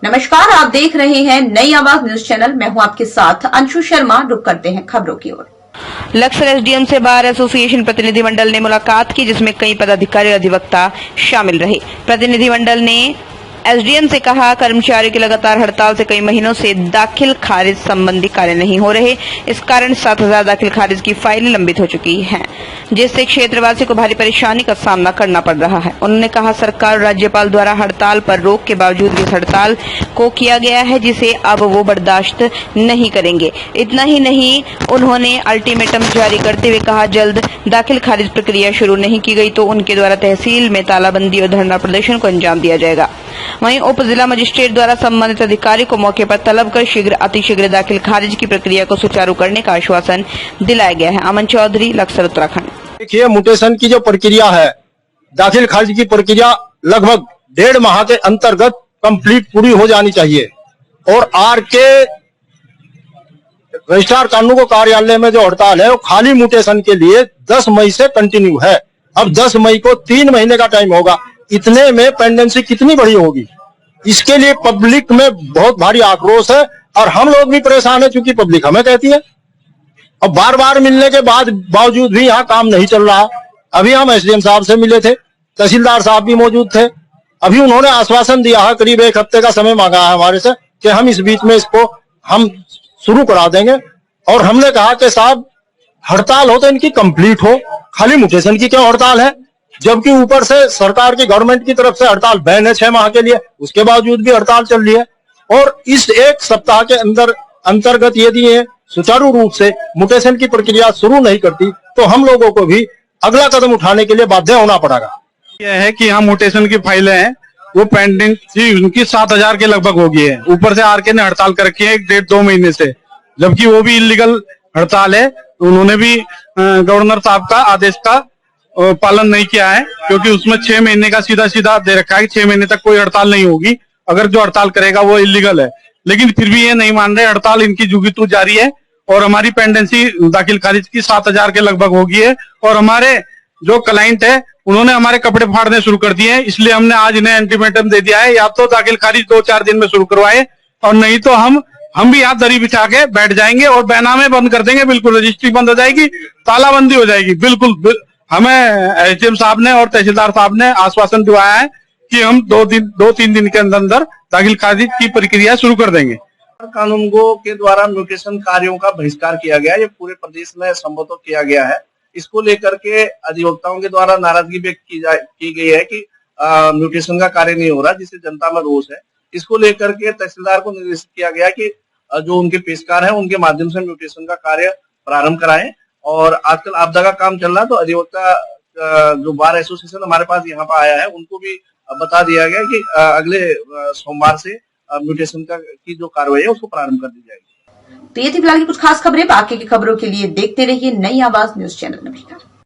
नमस्कार, आप देख रहे हैं नई आवाज न्यूज चैनल। मैं हूं आपके साथ अंशु शर्मा। रुक करते हैं खबरों की ओर। लक्सर एसडीएम से बार एसोसिएशन प्रतिनिधिमंडल ने मुलाकात की, जिसमें कई पदाधिकारी और अधिवक्ता शामिल रहे। प्रतिनिधिमंडल ने एसडीएम से कहा, कर्मचारियों की लगातार हड़ताल से कई महीनों से दाखिल खारिज संबंधी कार्य नहीं हो रहे। इस कारण 7,000 दाखिल खारिज की फाइलें लंबित हो चुकी हैं, जिससे क्षेत्रवासी को भारी परेशानी का सामना करना पड़ रहा है। उन्होंने कहा, सरकार और राज्यपाल द्वारा हड़ताल पर रोक के बावजूद भी इस हड़ताल को किया गया है, जिसे अब वो बर्दाश्त नहीं करेंगे। इतना ही नहीं, उन्होंने अल्टीमेटम जारी करते हुए कहा, जल्द दाखिल खारिज प्रक्रिया शुरू नहीं की गई तो उनके द्वारा तहसील में तालाबंदी और धरना प्रदर्शन को अंजाम दिया जाएगा। वहीं उप जिला मजिस्ट्रेट द्वारा संबंधित अधिकारी को मौके पर तलब कर शीघ्र अतिशीघ्र दाखिल खारिज की प्रक्रिया को सुचारू करने का आश्वासन दिलाया गया है। अमन चौधरी, लक्सर, उत्तराखंड। देखिए, म्यूटेशन की जो प्रक्रिया है, दाखिल खारिज की प्रक्रिया लगभग 1.5 माह के अंतर्गत कंप्लीट पूरी हो जानी चाहिए। और आरके रजिस्ट्रार कानून कार्यालय में जो हड़ताल है वो खाली म्यूटेशन के लिए 10 मई से कंटिन्यू है। अब 10 मई को 3 महीने का टाइम होगा। इतने में पेंडेंसी कितनी बड़ी होगी, इसके लिए पब्लिक में बहुत भारी आक्रोश है और हम लोग भी परेशान है, क्योंकि पब्लिक हमें कहती है। अब बार बार मिलने के बावजूद भी यहाँ काम नहीं चल रहा। अभी हम एसडीएम साहब से मिले थे, तहसीलदार साहब भी मौजूद थे। अभी उन्होंने आश्वासन दिया है, करीब 1 हफ्ते का समय मांगा है हमारे से कि हम इस बीच में इसको हम शुरू करा देंगे। और हमने कहा कि साहब, हड़ताल हो तो इनकी कंप्लीट हो, खाली म्यूटेशन की क्यों हड़ताल है, जबकि ऊपर से सरकार की गवर्नमेंट की तरफ से हड़ताल बैन है 6 माह के लिए, उसके बावजूद भी हड़ताल चल रही है। और इस 1 सप्ताह के अंतर्गत यदि ये सुचारू रूप से म्यूटेशन की प्रक्रिया शुरू नहीं करती तो हम लोगों को भी अगला कदम उठाने के लिए बाध्य होना पड़ेगा। यह है कि यहाँ म्यूटेशन की फाइलें हैं वो पेंडिंग थी, उनकी 7,000 के लगभग हो गई है। ऊपर से आरके ने हड़ताल कर रखी है 1.5-2 महीने से, जबकि वो भी इलीगल हड़ताल है। उन्होंने भी गवर्नर साहब का आदेश का पालन नहीं किया है, क्योंकि उसमें 6 महीने का सीधा दे रखा है कि 6 महीने तक कोई हड़ताल नहीं होगी। अगर जो हड़ताल करेगा वो इलीगल है, लेकिन फिर भी ये नहीं मान रहे। हड़ताल इनकी जुगीतू जारी है और हमारी पेंडेंसी दाखिल खारिज की 7,000 के लगभग होगी है। और हमारे जो क्लाइंट है उन्होंने हमारे कपड़े फाड़ने शुरू कर दिए हैं, इसलिए हमने आज इन्हें अल्टीमेटम दे दिया है, या तो दाखिल खारिज 2-4 दिन में शुरू करवाए और नहीं तो हम भी यहाँ दरी बिछा के बैठ जाएंगे और बैनामे बंद कर देंगे। बिल्कुल रजिस्ट्री बंद हो जाएगी, तालाबंदी हो जाएगी। बिल्कुल हमें एसडीएम साहब ने और तहसीलदार साहब ने आश्वासन दिलाया है कि हम 2-3 दिन के अंदर दाखिल खारिज की प्रक्रिया शुरू कर देंगे। कानूनगो के द्वारा म्यूटेशन कार्यों का बहिष्कार किया गया है, ये पूरे प्रदेश में संबोधित किया गया है। इसको लेकर के अधिवक्ताओं के द्वारा नाराजगी व्यक्त की गई है कि म्यूटेशन का कार्य नहीं हो रहा, जिससे जनता में रोष है। इसको लेकर के तहसीलदार को निर्देशित किया गया कि जो उनके पेशकार हैं उनके माध्यम से म्यूटेशन का कार्य प्रारंभ कराएं। और आजकल आपदा का काम चल रहा है, तो अधिवक्ता जो बार एसोसिएशन हमारे पास यहाँ पर आया है उनको भी बता दिया गया कि अगले सोमवार से म्यूटेशन की जो कार्रवाई है उसको प्रारंभ कर दी जाएगी। तो ये थी फिलहाल की कुछ खास खबरें। बाकी की खबरों के लिए देखते रहिए नई आवाज न्यूज चैनल। नमस्कार।